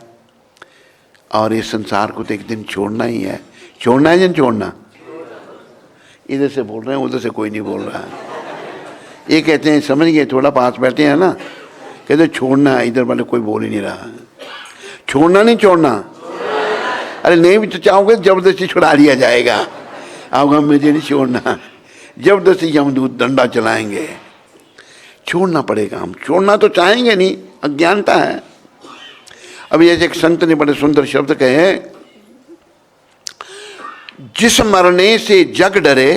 और इस संसार को तो एक दिन छोड़ना ही है। छोड़ना है या छोड़ना? इधर से बोल रहे हैं, उधर से कोई नहीं बोल रहा है। ये कहते हैं समझ गए, थोड़ा पास बैठे हैं ना, कहते छोड़ना है, इधर वाले कोई बोल ही नहीं रहा है। छोड़ना नहीं छोड़ना, अरे नहीं भी तो चाहोगे जबरदस्ती छुड़ा लिया जाएगा। आप मुझे नहीं छोड़ना, जबरदस्ती यमदूत डंडा चलाएंगे, छोड़ना पड़ेगा। हम छोड़ना तो चाहेंगे नहीं, अज्ञानता है। अभी जैसे एक संत ने बड़े सुंदर शब्द कहे, जिस मरने से जग डरे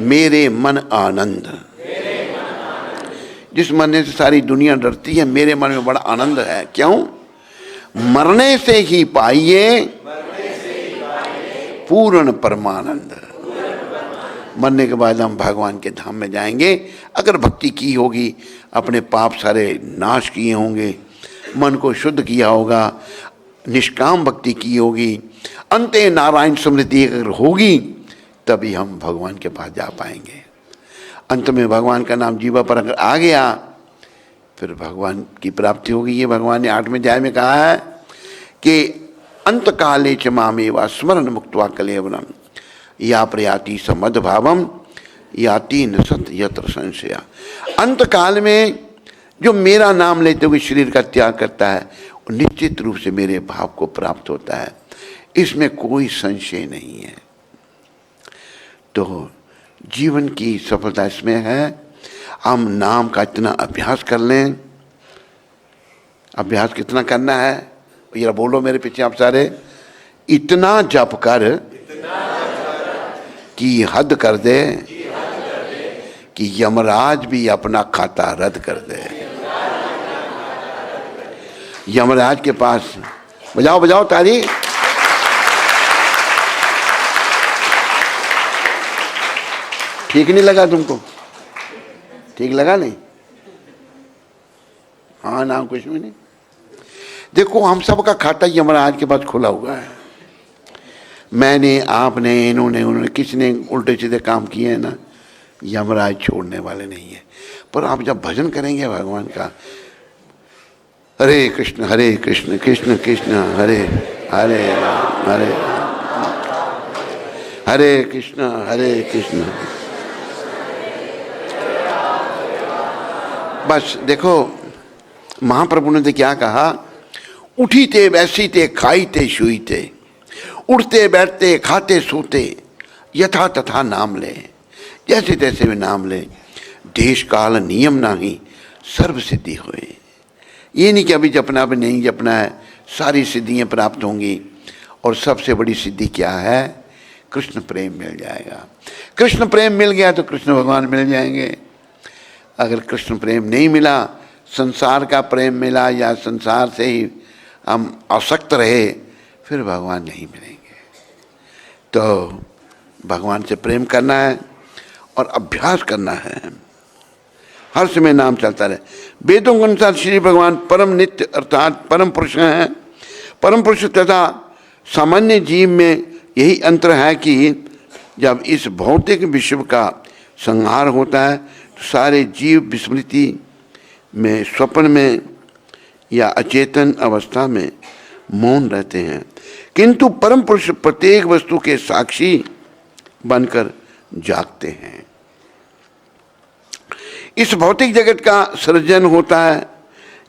मेरे मन आनंद। जिस मरने से सारी दुनिया डरती है, मेरे मन में बड़ा आनंद है। क्यों? मरने से ही पाइए पूर्ण परमानंद। मरने के बाद हम भगवान के धाम में जाएंगे। अगर भक्ति की होगी, अपने पाप सारे नाश किए होंगे, मन को शुद्ध किया होगा, निष्काम भक्ति की होगी, अंते नारायण स्मृति अगर होगी, तभी हम भगवान के पास जा पाएंगे। अंत में भगवान का नाम जीवा पर अगर आ गया, फिर भगवान की प्राप्ति होगी। ये भगवान ने 8वें अध्याय में कहा है कि अंत काले च मामेवा स्मरण मुक्त्वा कलेवरम या प्रयाति समद भावम याति न सत यत्र संशया। अंत काल में जो मेरा नाम लेते हुए शरीर का त्याग करता है, वो निश्चित रूप से मेरे भाव को प्राप्त होता है, इसमें कोई संशय नहीं है। तो जीवन की सफलता इसमें है, हम नाम का इतना अभ्यास कर लें। अभ्यास कितना करना है? जरा बोलो मेरे पीछे आप सारे, इतना जप कर कि हद कर दे कि यमराज भी अपना खाता रद्द कर दे। यमराज के पास बजाओ बजाओ ताली। ठीक नहीं लगा तुमको? ठीक लगा नहीं? हाँ ना, कुछ भी नहीं। देखो, हम सब का खाता यमराज के पास खुला हुआ है। मैंने, आपने, इन्होंने, उन्होंने, किसने उल्टे सीधे काम किए हैं ना, यमराज छोड़ने वाले नहीं है। पर आप जब भजन करेंगे भगवान का, हरे कृष्ण कृष्ण कृष्ण हरे हरे हरे हरे कृष्ण। बस देखो, महाप्रभु ने तो क्या कहा, उठी ते बैसी ते खाई ते शुई ते, उठते बैठते खाते सोते यथा तथा नाम ले। जैसे तैसे भी नाम ले, देश काल नियम नाही सर्व सिद्धि होए। ये नहीं कि अभी जपना भी नहीं जपना है, सारी सिद्धियाँ प्राप्त होंगी। और सबसे बड़ी सिद्धि क्या है? कृष्ण प्रेम मिल जाएगा। कृष्ण प्रेम मिल गया तो कृष्ण भगवान मिल जाएंगे। अगर कृष्ण प्रेम नहीं मिला, संसार का प्रेम मिला, या संसार से ही हम आसक्त रहे, फिर भगवान नहीं मिलेंगे। तो भगवान से प्रेम करना है और अभ्यास करना है, हर समय नाम चलता रहे। वेदों के अनुसार श्री भगवान परम नित्य अर्थात परम पुरुष हैं। परम पुरुष तथा सामान्य जीव में यही अंतर है कि जब इस भौतिक विश्व का संहार होता है, तो सारे जीव विस्मृति में, स्वप्न में या अचेतन अवस्था में मौन रहते हैं, किंतु परम पुरुष प्रत्येक वस्तु के साक्षी बनकर जागते हैं। इस भौतिक जगत का सृजन होता है,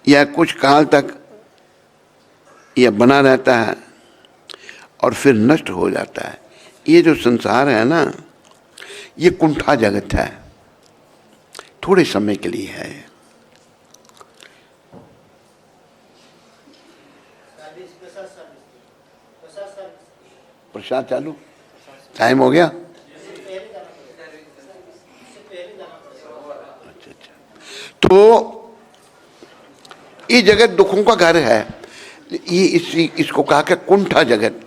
यह कुछ काल तक यह बना रहता है और फिर नष्ट हो जाता है। ये जो संसार है ना, ये कुंठा जगत है, थोड़े समय के लिए है। प्रसाद चालू, टाइम हो गया। अच्छा, तो ये जगत दुखों का घर है। ये इसको कहा कि कुंठा जगत।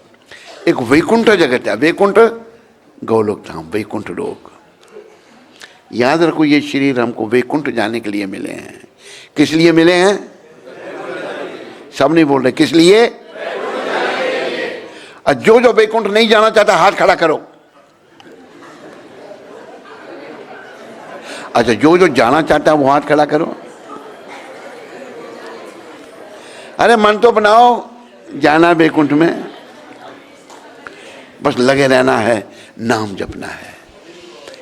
एक वैकुंठ जगत है, वैकुंठ गोलोक धाम, वैकुंठ लोक। याद रखो, ये शरीर हमको वैकुंठ जाने के लिए मिले हैं। किस लिए मिले हैं? सब नहीं बोल रहे किस लिए। और जो वैकुंठ नहीं जाना चाहता हाथ खड़ा करो। अच्छा, जो जाना चाहता है वो हाथ खड़ा करो। अरे मन तो बनाओ, जाना वैकुंठ में, बस लगे रहना है, नाम जपना है।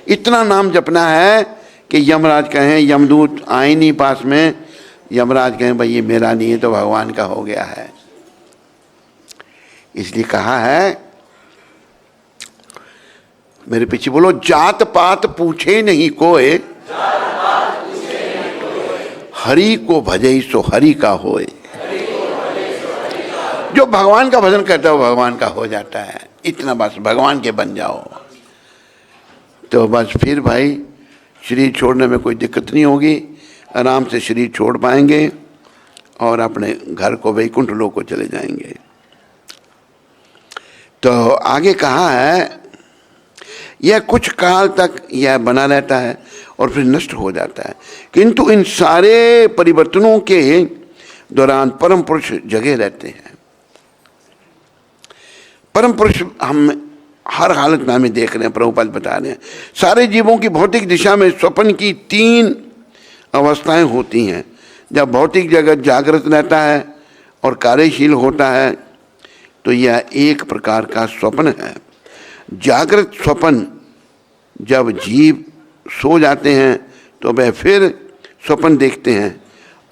इतना नाम जपना है कि यमराज कहें, यमदूत आए नहीं पास में, यमराज कहें भाई ये मेरा नहीं है तो भगवान का हो गया है। इसलिए कहा है, मेरे पीछे बोलो, जात पात पूछे नहीं कोय, हरि को भजई सो हरि का होए। जो भगवान का भजन करता है वो भगवान का हो जाता है। इतना बस भगवान के बन जाओ तो बस फिर भाई शरीर छोड़ने में कोई दिक्कत नहीं होगी, आराम से शरीर छोड़ पाएंगे और अपने घर को वैकुंठ लोक को चले जाएंगे। तो आगे कहा है, यह कुछ काल तक यह बना रहता है और फिर नष्ट हो जाता है, किंतु इन सारे परिवर्तनों के दौरान परम पुरुष जगे रहते हैं। परम पुरुष हम हर हालत में हमें देख रहे हैं। प्रभुपाद बता रहे हैं, सारे जीवों की भौतिक दिशा में स्वप्न की 3 अवस्थाएं होती हैं। जब भौतिक जगत जागृत रहता है और कार्यशील होता है तो यह एक प्रकार का स्वप्न है। जागृत स्वप्न, जब जीव सो जाते हैं तो वह फिर स्वप्न देखते हैं,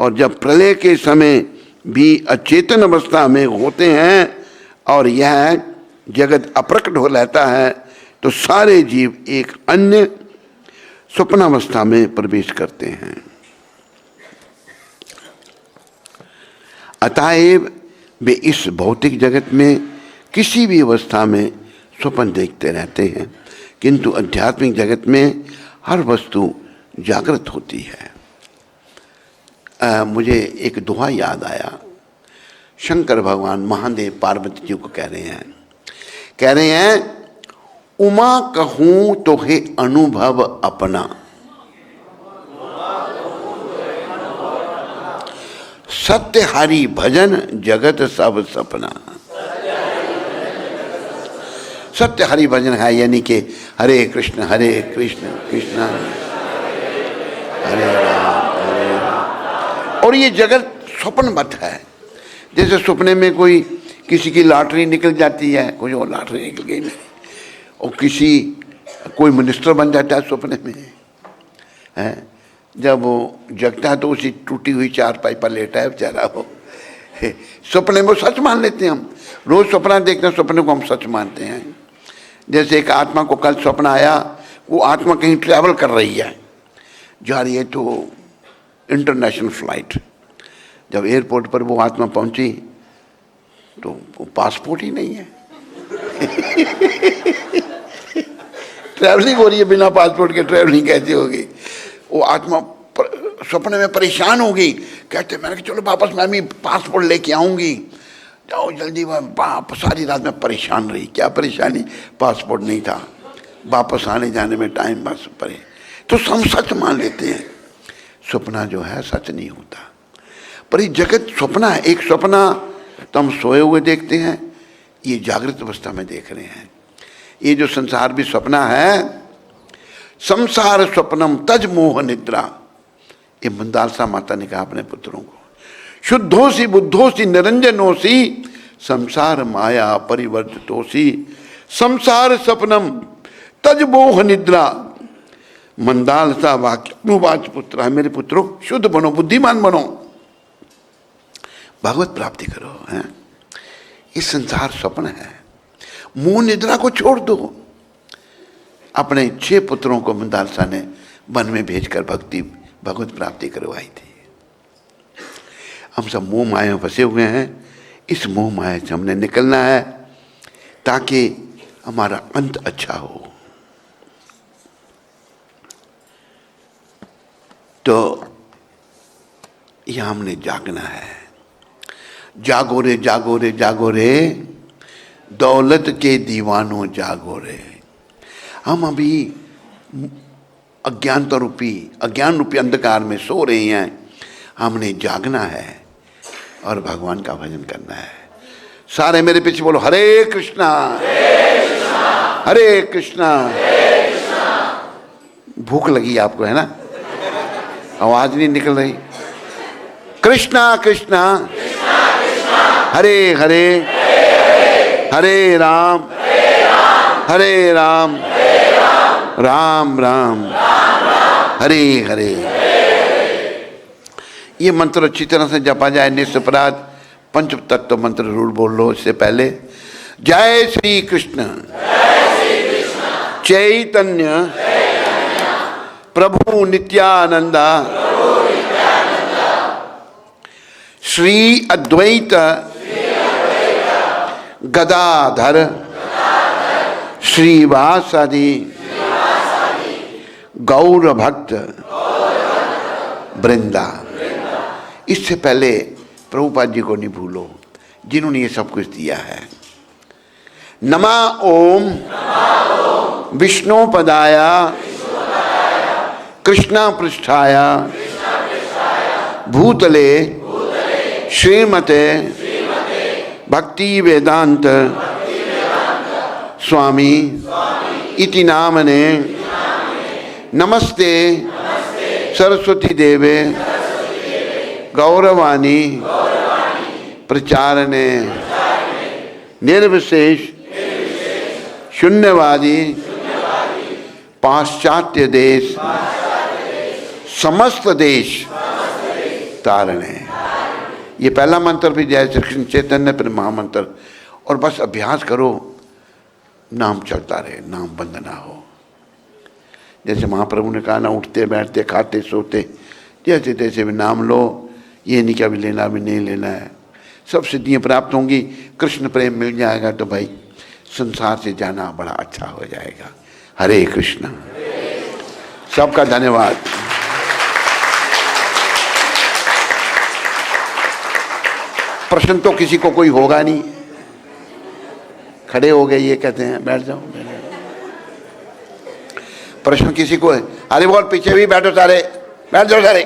और जब प्रलय के समय भी अचेतन अवस्था में होते हैं और यह जगत अप्रकट हो रहता है तो सारे जीव एक अन्य स्वप्नावस्था में प्रवेश करते हैं। अतएव वे इस भौतिक जगत में किसी भी अवस्था में स्वप्न देखते रहते हैं, किंतु आध्यात्मिक जगत में हर वस्तु जागृत होती है। मुझे एक दोहा याद आया। शंकर भगवान महादेव पार्वती जी को कह रहे हैं, उमा कहूं तो है अनुभव अपना, सत्य हरि भजन जगत सब सपना। सत्य हरि भजन है, यानी कि हरे कृष्ण कृष्ण हरे राम। और ये जगत स्वप्न मत है। जैसे सपने में कोई किसी की लॉटरी निकल जाती है, कोई और लॉटरी निकल गई नहीं, और कोई मिनिस्टर बन जाता है सपने में है। जब वो जगता है तो उसी टूटी हुई चारपाई पर लेटा है बेचारा वो। सपने में सच मान लेते हैं हम। रोज सपना देखते हैं, सपने को हम सच मानते हैं। जैसे एक आत्मा को कल सपना आया, वो आत्मा कहीं ट्रैवल कर रही है, जा रही है तो इंटरनेशनल फ्लाइट। जब एयरपोर्ट पर वो आत्मा पहुंची तो वो पासपोर्ट ही नहीं है। ट्रैवलिंग हो रही है बिना पासपोर्ट के, ट्रैवलिंग कैसे होगी? वो आत्मा सपने में परेशान होगी, कहते मैंने कहा चलो वापस मैं भी पासपोर्ट लेके आऊंगी, जाओ जल्दी। वह सारी रात में परेशान रही। क्या परेशानी? पासपोर्ट नहीं था, वापस आने जाने में टाइम बस पड़े। तो हम सच मान लेते हैं, सपना जो है सच नहीं होता। पर ये जगत सपना है। एक सपना तो हम सोए हुए देखते हैं, ये जागृत अवस्था में देख रहे हैं। ये जो संसार भी सपना है, संसार स्वप्नम तज मोह निद्रा। ये मंदालसा माता ने कहा अपने पुत्रों को, शुद्धोसी बुद्धोसी निरंजनोसी संसार माया परिवर्तितोसी संसार सपनम तज मोह निद्रा। मंदालसा वाक्य अनुवाच पुत्र है, मेरे पुत्रों शुद्ध बनो, बुद्धिमान बनो, भगवत प्राप्ति करो। है इस संसार स्वप्न है। मोह निद्रा को छोड़ दो। अपने 6 पुत्रों को मंदालसा ने वन में भेजकर भगवत प्राप्ति करवाई थी। हम सब मोह माया में फंसे हुए हैं। इस मोह माया से हमने निकलना है ताकि हमारा अंत अच्छा हो। तो यह हमने जागना है। जागो रे जागो रे जागो रे, दौलत के दीवानों जागो रे। हम अभी अज्ञान रूपी अंधकार में सो रहे हैं। हमने जागना है और भगवान का भजन करना है। सारे मेरे पीछे बोलो, हरे कृष्णा हरे कृष्णा। भूख लगी आपको, है ना? आवाज नहीं निकल रही। कृष्णा कृष्णा हरे हरे हरे राम हरे राम राम राम हरे हरे। ये मंत्र अच्छी तरह से जपा जाए। निस्पराध पंच तत्व मंत्र जरूर बोल लो इससे पहले। जय श्री कृष्ण चैतन्य प्रभु नित्यानंदा श्री अद्वैत गदाधर श्रीवासादि गौर भक्त वृंदा। इससे पहले प्रभुपाद जी को नहीं भूलो जिन्होंने ये सब कुछ दिया है। नमा ओम विष्णुपदाय कृष्णा पृष्ठाय भूतले श्रीमते भक्ति वेदांत स्वामी इति नामने नमस्ते सरस्वती देवे गौरवाणी प्रचारणे निर्विशेष शून्यवादी पाश्चात्य देश समस्त देश तारणे। ये पहला मंत्र भी जय श्री कृष्ण चैतन्य फिर महामंत्र। और बस अभ्यास करो, नाम चलता रहे, नाम बंद ना हो। जैसे महाप्रभु ने कहा ना, उठते बैठते खाते सोते जैसे तैसे भी नाम लो। ये नहीं कि अभी लेना अभी नहीं लेना है। सब सिद्धियाँ प्राप्त होंगी, कृष्ण प्रेम मिल जाएगा तो भाई संसार से जाना बड़ा अच्छा हो जाएगा। हरे कृष्ण। सबका धन्यवाद। प्रश्न तो किसी को कोई होगा नहीं। खड़े हो गए, ये कहते हैं बैठ जाओ। प्रश्न किसी को है? अरे बोल पीछे भी बैठो, सारे बैठ जाओ, सारे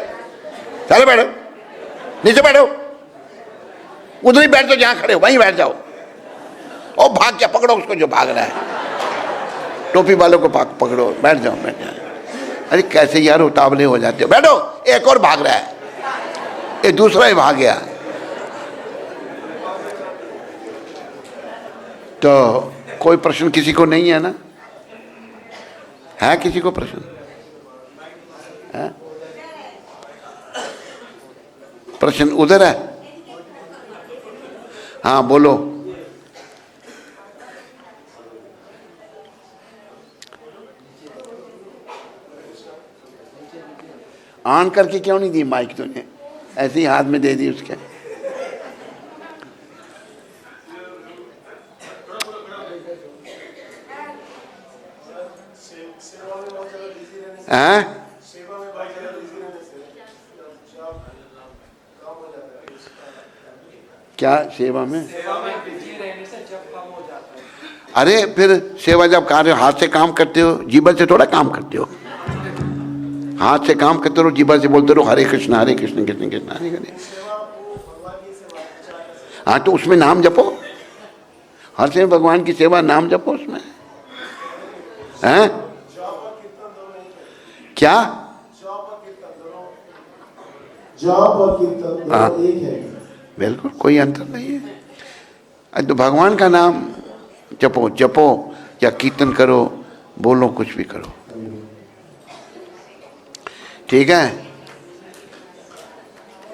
सारे बैठो, नीचे बैठो, उधर ही बैठ जाओ, जहां खड़े हो वहीं बैठ जाओ। और भाग क्या, पकड़ो उसको जो भाग रहा है, टोपी वालों को पकड़ो, बैठ जाओ बैठ जाओ। अरे कैसे यार उतावले हो जाते हो, बैठो। एक और भाग रहा है, ये दूसरा ही भाग गया। तो कोई प्रश्न किसी को नहीं है ना? है किसी को प्रश्न? है प्रश्न? उधर है, हाँ बोलो। ऑन करके क्यों नहीं दी माइक तूने? ऐसे ही हाथ में दे दी उसके। हैं? क्या सेवा में? अरे फिर सेवा जब कर रहे हो, हाथ से काम करते हो, जीवन से थोड़ा काम करते हो। हाथ से काम करते रहो, जीवन से बोलते रहो हरे कृष्ण कृष्ण कृष्ण हरे हरे। हाँ तो उसमें नाम जपो, हर समय भगवान की सेवा, नाम जपो उसमें। हैं? क्या? जाप और कीर्तन एक है। बिल्कुल कोई अंतर नहीं है। तो भगवान का नाम जपो, जपो या कीर्तन करो, बोलो, कुछ भी करो, ठीक है।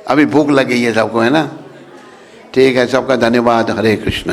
अभी भूख लगी है सबको, है ना? ठीक है, सबका धन्यवाद। हरे कृष्ण।